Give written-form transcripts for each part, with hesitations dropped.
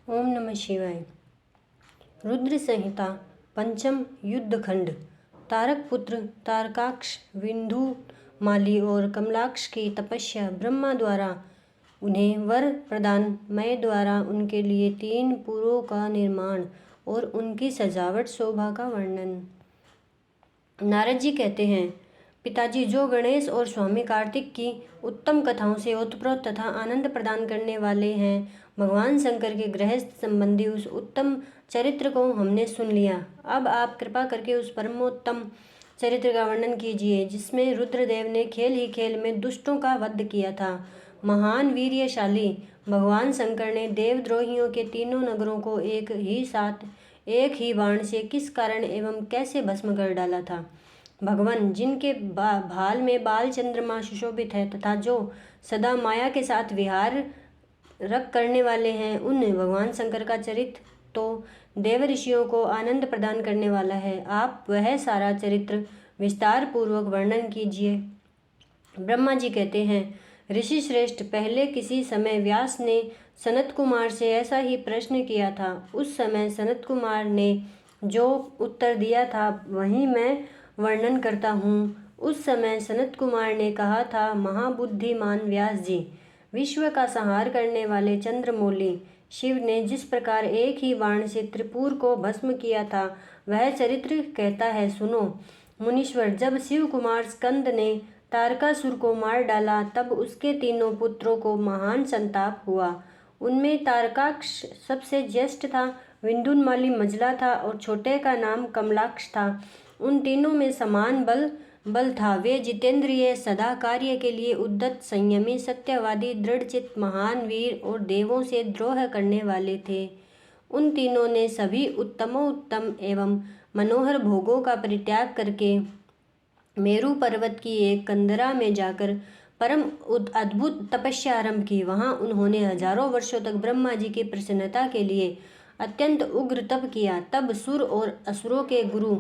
ओम नमः शिवाय। रुद्र संहिता पंचम युद्धखंड। तारक पुत्र तारकाक्ष, विंधु माली और कमलाक्ष की तपस्या। ब्रह्मा द्वारा उन्हें वर प्रदान, मैं द्वारा उनके लिए 3 पुरों का निर्माण और उनकी सजावट, शोभा का वर्णन। नारद जी कहते हैं, पिताजी, जो गणेश और स्वामी कार्तिक की उत्तम कथाओं से ओतप्रोत तथा आनंद प्रदान करने वाले हैं, भगवान शंकर के गृहस्थ संबंधी उस उत्तम चरित्र को हमने सुन लिया। अब आप कृपा करके उस परमोत्तम चरित्र का वर्णन कीजिए जिसमें रुद्रदेव ने खेल ही खेल में दुष्टों का वध किया था। महान वीर्यशाली भगवान शंकर ने देवद्रोहियों के 3 नगरों को एक ही साथ एक ही बाण से किस कारण एवं कैसे भस्म कर डाला था। भगवान जिनके भाल में बाल चंद्रमा सुशोभित है तथा जो सदा माया के साथ विहार रख करने वाले हैं, उन भगवान शंकर का चरित्र तो देव ऋषियों को आनंद प्रदान करने वाला है। आप वह सारा चरित्र विस्तार पूर्वक वर्णन कीजिए। ब्रह्मा जी कहते हैं, ऋषि श्रेष्ठ, पहले किसी समय व्यास ने सनत कुमार से ऐसा ही प्रश्न किया था। उस समय सनत कुमार ने जो उत्तर दिया था वही मैं वर्णन करता हूँ। उस समय सनत कुमार ने कहा था, महाबुद्धिमान व्यास जी, विश्व का संहार करने वाले चंद्रमौली शिव ने जिस प्रकार एक ही बाण से त्रिपुर को भस्म किया था, वह चरित्र कहता है, सुनो। मुनीश्वर, जब शिव कुमार स्कंद ने तारकासुर को मार डाला, तब उसके 3 पुत्रों को महान संताप हुआ। उनमें तारकाक्ष सबसे ज्येष्ठ था, विंध्युमाली मझला था और छोटे का नाम कमलाक्ष था। उन तीनों में समान बल था। वे जितेंद्रिय, सदा कार्य के लिए उद्यत, संयमी, सत्यवादी, दृढ़चित्त, महान वीर और देवों से द्रोह करने वाले थे। उन तीनों ने सभी उत्तमोत्तम एवं मनोहर भोगों का परित्याग करके मेरु पर्वत की एक कंदरा में जाकर परम अद्भुत तपस्या आरंभ की। वहां उन्होंने हजारों वर्षों तक ब्रह्मा जी की प्रसन्नता के लिए अत्यंत उग्र तप किया। तब सुर और असुरों के गुरु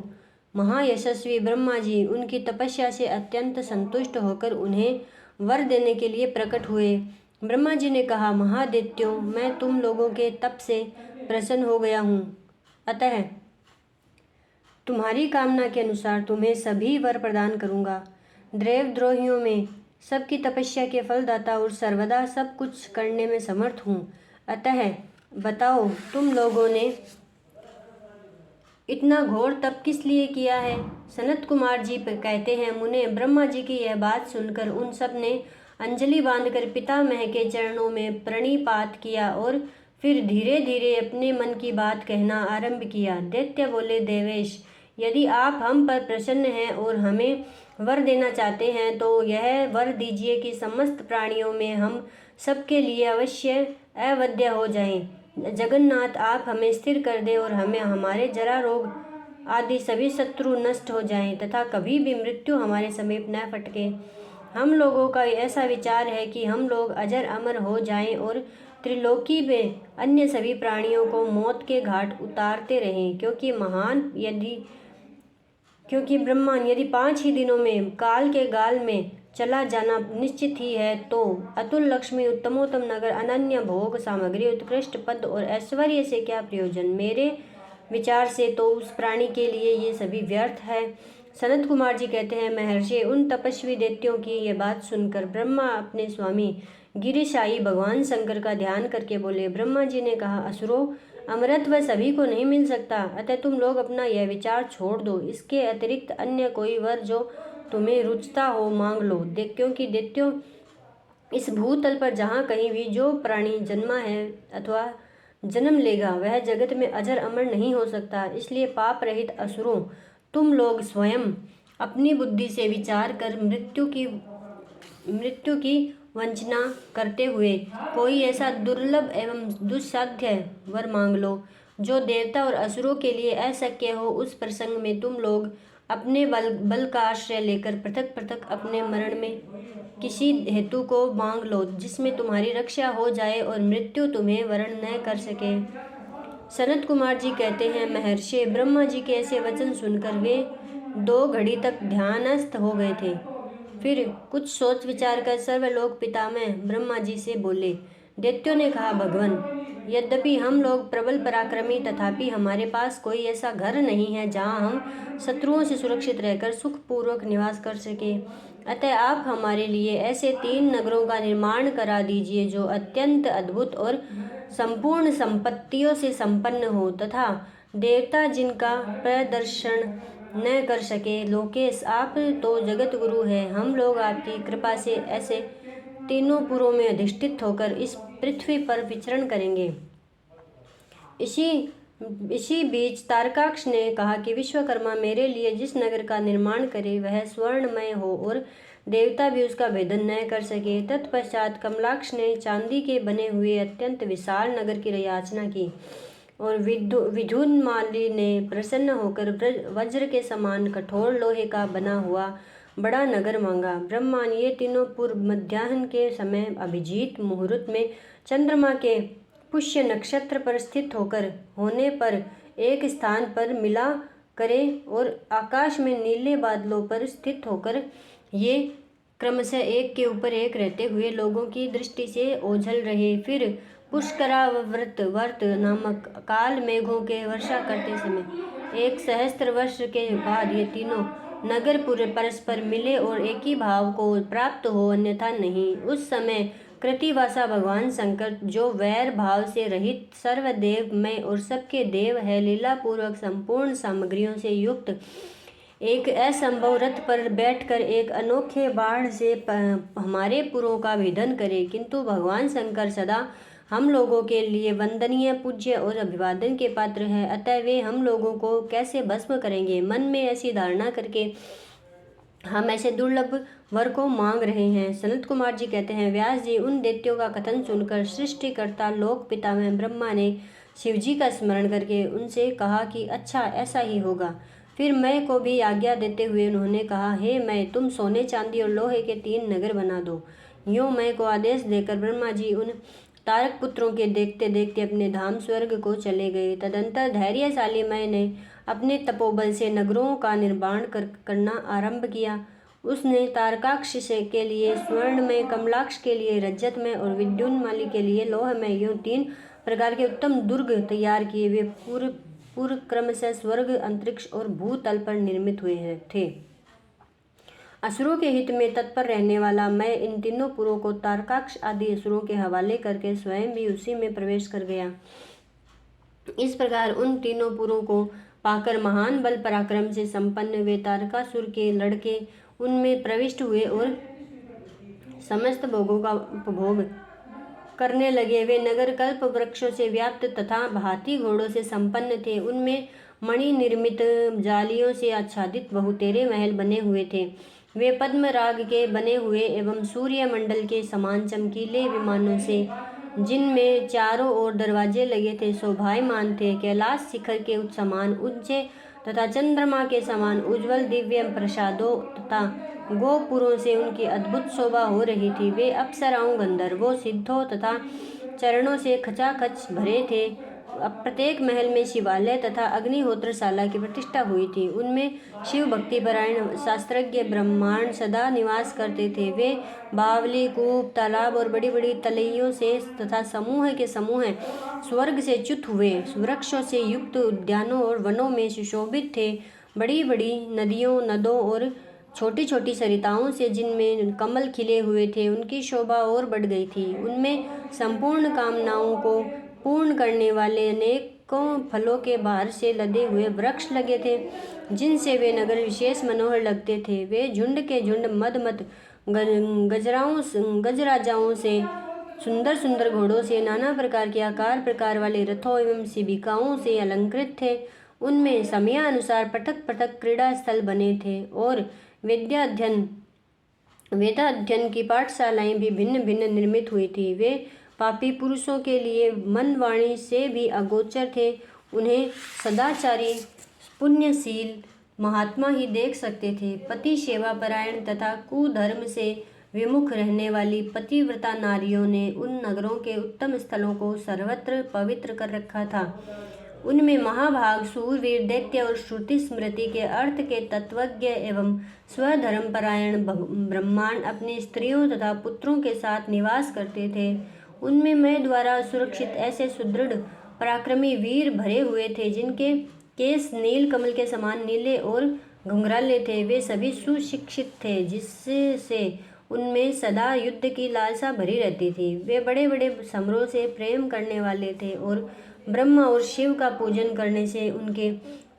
महायशस्वी ब्रह्मा जी उनकी तपस्या से अत्यंत संतुष्ट होकर उन्हें वर देने के लिए प्रकट हुए। ब्रह्मा जी ने कहा, महादैत्यों, मैं तुम लोगों के तप से प्रसन्न हो गया हूँ, अतः तुम्हारी कामना के अनुसार तुम्हें सभी वर प्रदान करूँगा। देवद्रोहियों में सबकी तपस्या के फलदाता और सर्वदा सब कुछ करने में समर्थ हूँ। अतः बताओ, तुम लोगों ने इतना घोर तप किस लिए किया है। सनत कुमार जी कहते हैं, मुने, ब्रह्मा जी की यह बात सुनकर उन सब ने अंजलि बांधकर पितामह के चरणों में प्रणिपात किया और फिर धीरे धीरे अपने मन की बात कहना आरंभ किया। दैत्य बोले, देवेश, यदि आप हम पर प्रसन्न हैं और हमें वर देना चाहते हैं तो यह वर दीजिए कि समस्त प्राणियों में हम सबके लिए अवश्य अवध्य हो जाएं। जगन्नाथ, आप हमें स्थिर कर दे और हमें हमारे जरा रोग आदि सभी शत्रु नष्ट हो जाएं तथा कभी भी मृत्यु हमारे समीप न फटके। हम लोगों का ऐसा विचार है कि हम लोग अजर अमर हो जाएं और त्रिलोकी में अन्य सभी प्राणियों को मौत के घाट उतारते रहें, क्योंकि ब्रह्मांड यदि 5 ही दिनों में काल के गाल में चला जाना निश्चित ही है, तो अतुल लक्ष्मी, उत्तमोत्तम नगर, अनन्य भोग सामग्री, उत्कृष्ट पद और ऐश्वर्य से क्या प्रयोजन। मेरे विचार से तो उस प्राणी के लिए ये सभी व्यर्थ है। सनत कुमार जी कहते हैं, महर्षि, उन तपस्वी दैत्यों की ये बात सुनकर ब्रह्मा अपने स्वामी गिरिशाई भगवान शंकर का ध्यान करके बोले। ब्रह्मा जी ने कहा, असुरों, अमरत्व सभी को नहीं मिल सकता, अतः तुम लोग अपना यह विचार छोड़ दो। इसके अतिरिक्त अन्य कोई वर जो तुम्हें रुचता हो मांग लो। क्योंकि दैत्यों, इस भूतल पर जहाँ कहीं भी जो प्राणी जन्मा है अथवा जन्म लेगा, वह जगत में अजर अमर नहीं हो सकता। इसलिए पाप रहित असुरों, तुम लोग स्वयं अपनी बुद्धि से विचार कर मृत्यु की वंचना करते हुए कोई ऐसा दुर्लभ एवं दुस्साध्य वर मांग लो जो देवता और असुरों के लिए अशक्य हो। उस प्रसंग में तुम लोग अपने बल का आश्रय लेकर पृथक पृथक अपने मरण में किसी हेतु को मांग लो जिसमें तुम्हारी रक्षा हो जाए और मृत्यु तुम्हें वरण न कर सके। सनत कुमार जी कहते हैं, महर्षि, ब्रह्मा जी के ऐसे वचन सुनकर वे 2 घड़ी तक ध्यानस्थ हो गए थे। फिर कुछ सोच विचार कर सर्वलोक पितामह ब्रह्मा जी से बोले, दैत्यों ने कहा, भगवान, यद्यपि हम लोग प्रबल पराक्रमी, तथापि हमारे पास कोई ऐसा घर नहीं है जहाँ हम शत्रुओं से सुरक्षित रहकर सुखपूर्वक निवास कर सके। अतः आप हमारे लिए ऐसे 3 नगरों का निर्माण करा दीजिए जो अत्यंत अद्भुत और संपूर्ण संपत्तियों से संपन्न हो, तथा देवता जिनका प्रदर्शन न कर सके। लोकेश, आप तो जगत गुरु हैं। हम लोग आपकी कृपा से ऐसे 3 पुरों में अधिष्ठित होकर इस पृथ्वी पर विचरण करेंगे। इसी बीच तारकाक्ष ने कहा कि विश्वकर्मा मेरे लिए जिस नगर का निर्माण करे वह स्वर्णमय हो और देवता भी उसका भेदन न कर सके। तत्पश्चात कमलाक्ष ने चांदी के बने हुए अत्यंत विशाल नगर की याचना की और विद्युन्माली ने प्रसन्न होकर वज्र के समान कठोर लोहे का बना हुआ बड़ा नगर मांगा। ब्रह्मा ने ये 3 पुर मध्याह्न के समय अभिजीत मुहूर्त में चंद्रमा के पुष्य नक्षत्र पर स्थित होने पर एक स्थान पर मिला करे और आकाश में नीले बादलों पर स्थित होकर ये क्रमशः एक के ऊपर एक रहते हुए लोगों की दृष्टि से ओझल रहे। फिर पुष्करावर्त नामक काल मेघों के वर्षा करते समय 1 सहस्त्र वर्ष के बाद ये 3 नगर पूरे परस्पर मिले और एक ही भाव को प्राप्त हो, अन्यथा नहीं। उस समय कृतिवासा भगवान शंकर, जो वैर भाव से रहित सर्वदेवमय और सबके देव है, लीला पूर्वक संपूर्ण सामग्रियों से युक्त एक असंभव रथ पर बैठकर एक अनोखे बाण से हमारे पुरों का भेदन करे। किंतु भगवान शंकर सदा हम लोगों के लिए वंदनीय, पूज्य और अभिवादन के पात्र है, अतः वे हम लोगों को कैसे भस्म करेंगे। मन में ऐसी धारणा करके हम ऐसे दुर्लभ वर को मांग रहे हैं। सनत कुमार जी कहते हैं, व्यास जी, उन दैत्यों का कथन सुनकर सृष्टिकर्ता लोक पितामह ब्रह्मा ने शिव जी का स्मरण करके उनसे कहा कि अच्छा, ऐसा ही होगा। फिर मैं को भी आज्ञा देते हुए उन्होंने कहा, हे मैं, तुम सोने, चांदी और लोहे के 3 नगर बना दो। यूँ मैं को आदेश देकर ब्रह्मा जी उन तारक पुत्रों के देखते देखते अपने धाम स्वर्ग को चले गए। तदंतर धैर्यशाली मैं ने अपने तपोबल से नगरों का निर्माण करना आरंभ किया। उसने तारकाक्ष के लिए स्वर्ण में, कमलाक्ष के लिए रजत में और विद्युन्माली के लिए लोह में, यूँ 3 प्रकार के उत्तम दुर्ग तैयार किए। वे पूर्व क्रमशः स्वर्ग, अंतरिक्ष और भूतल पर निर्मित हुए थे। असुरों के हित में तत्पर रहने वाला मैं इन 3 पुरों को तारकाक्ष आदि असुरों के हवाले करके स्वयं भी उसी में प्रवेश कर गया। इस प्रकार उन 3 पुरों को पाकर महान बल पराक्रम से संपन्न वे तारकासुर के लड़के उनमें प्रविष्ट हुए और समस्त भोगों का उपभोग करने लगे। वे नगर कल्प वृक्षों से व्याप्त तथा हाथी घोड़ों से संपन्न थे। उनमें मणि निर्मित जालियों से आच्छादित बहुतेरे महल बने हुए थे। वे पद्म राग के बने हुए एवं सूर्य मंडल के समान चमकीले विमानों से, जिनमें चारों ओर दरवाजे लगे थे, शोभायमान थे। कैलाश शिखर के समान ऊंचे तथा चंद्रमा के समान उज्ज्वल दिव्य प्रसादों तथा गोपुरों से उनकी अद्भुत शोभा हो रही थी। वे अप्सराओं, गंधर्वों, सिद्धों तथा चरणों से खचाखच भरे थे। प्रत्येक महल में शिवालय तथा अग्निहोत्रशाला की प्रतिष्ठा हुई थी। उनमें शिव भक्तिपरायण शास्त्रज्ञ ब्राह्मण सदा निवास करते थे। वे बावली, कूप, तालाब और बड़ी बड़ी तलैयों से तथा समूह के समूह स्वर्ग से च्युत हुए वृक्षों से युक्त उद्यानों और वनों में सुशोभित थे। बड़ी बड़ी नदियों, नदों और छोटी छोटी सरिताओं से, जिनमें कमल खिले हुए थे, उनकी शोभा और बढ़ गई थी। उनमें संपूर्ण कामनाओं को पूर्ण करने वाले अनेकों फलों के बाहर से लदे हुए वृक्ष लगे थे, जिनसे वे नगर विशेष मनोहर लगते थे। वे झुंड के झुंड मद गजराजाओं से, सुंदर सुंदर घोड़ों से, नाना प्रकार के आकार प्रकार वाले रथों एवं शिबिकाओं से अलंकृत थे। उनमें समयानुसार पटक पटक क्रीड़ा स्थल बने थे और वेदाध्ययन की पाठशालाएं भी भिन्न भिन्न निर्मित हुई थी। वे पापी पुरुषों के लिए मन वाणी से भी अगोचर थे। उन्हें सदाचारी, पुण्यशील महात्मा ही देख सकते थे। पति सेवा परायण तथा कुधर्म से विमुख रहने वाली पतिव्रता नारियों ने उन नगरों के उत्तम स्थलों को सर्वत्र पवित्र कर रखा था। उनमें महाभाग सूरवीर दैत्य और श्रुति स्मृति के अर्थ के तत्वज्ञ एवं स्वधर्मपरायण ब्रह्मांड अपनी स्त्रियों तथा पुत्रों के साथ निवास करते थे। उनमें मैं द्वारा सुरक्षित ऐसे सुदृढ़ पराक्रमी वीर भरे हुए थे जिनके केस नील कमल के समान नीले और घुंघराले थे। वे सभी सुशिक्षित थे जिससे उनमें सदा युद्ध की लालसा भरी रहती थी। वे बड़े बड़े समरों से प्रेम करने वाले थे और ब्रह्मा और शिव का पूजन करने से उनके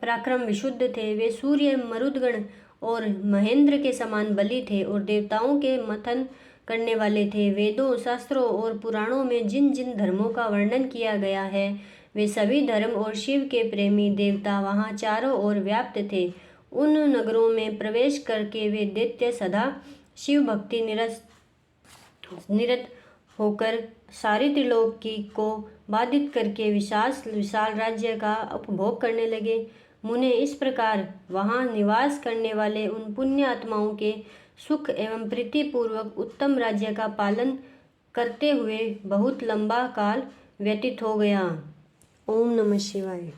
पराक्रम विशुद्ध थे। वे सूर्य मरुदगण और महेंद्र के समान बली थे और देवताओं के मंथन करने वाले थे। वेदों शास्त्रों और पुराणों में जिन जिन धर्मों का वर्णन किया गया है वे सभी धर्म और शिव के प्रेमी देवता वहाँ चारों ओर व्याप्त थे। उन नगरों में प्रवेश करके वे दैत्य सदा शिव भक्ति निरत होकर सारी त्रिलोकी को बाधित करके विशाल राज्य का उपभोग करने लगे। मुने, इस प्रकार वहाँ निवास करने वाले उन पुण्य आत्माओं के सुख एवं प्रीतिपूर्वक उत्तम राज्य का पालन करते हुए बहुत लंबा काल व्यतीत हो गया। ओम नमः शिवाय।